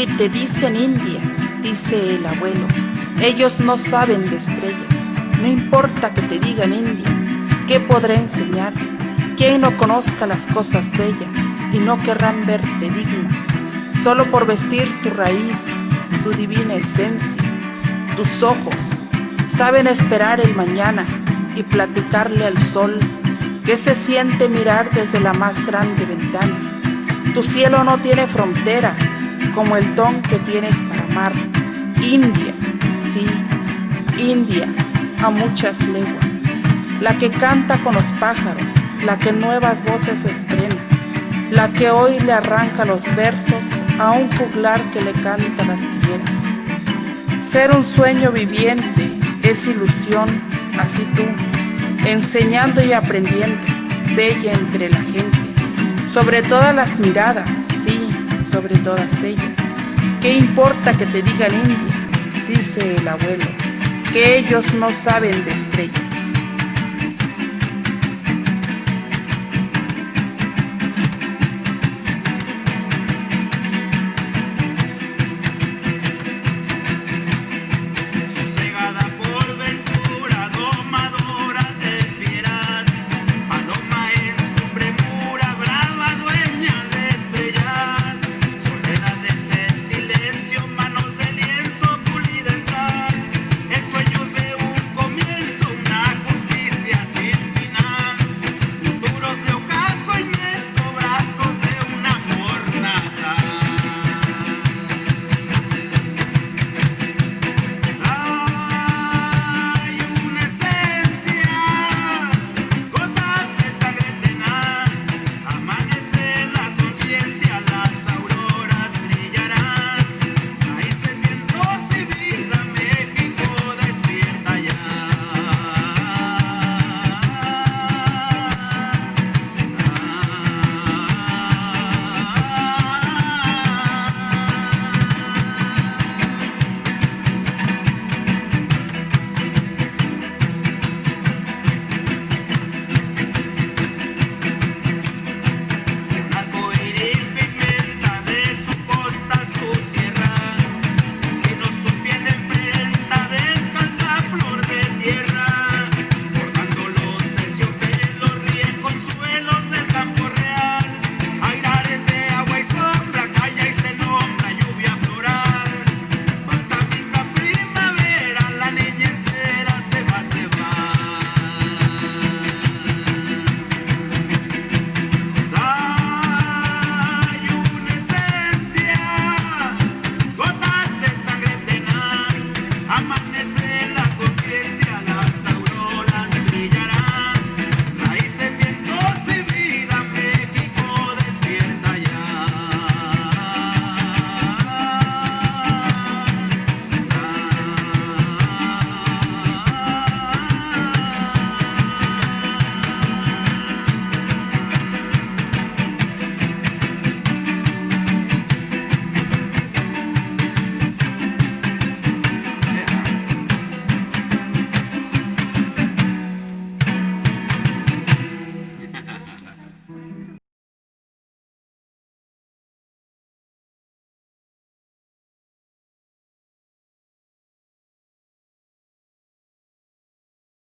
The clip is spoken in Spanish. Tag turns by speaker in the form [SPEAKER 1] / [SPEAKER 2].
[SPEAKER 1] Si te dicen India, dice el abuelo, ellos no saben de estrellas. No importa que te digan India, ¿qué podré enseñar? Quien no conozca las cosas bellas y no querrán verte digna, solo por vestir tu raíz, tu divina esencia. Tus ojos saben esperar el mañana y platicarle al sol que se siente mirar desde la más grande ventana. Tu cielo no tiene fronteras, como el don que tienes para amar. India, sí, India, a muchas leguas, la que canta con los pájaros, la que nuevas voces estrena, la que hoy le arranca los versos a un juglar que le canta las quimeras. Ser un sueño viviente es ilusión, así tú, enseñando y aprendiendo, bella entre la gente, sobre todas las miradas, sí, sobre todas ellas. ¿Qué importa que te digan India? Dice el abuelo, que ellos no saben de estrellas.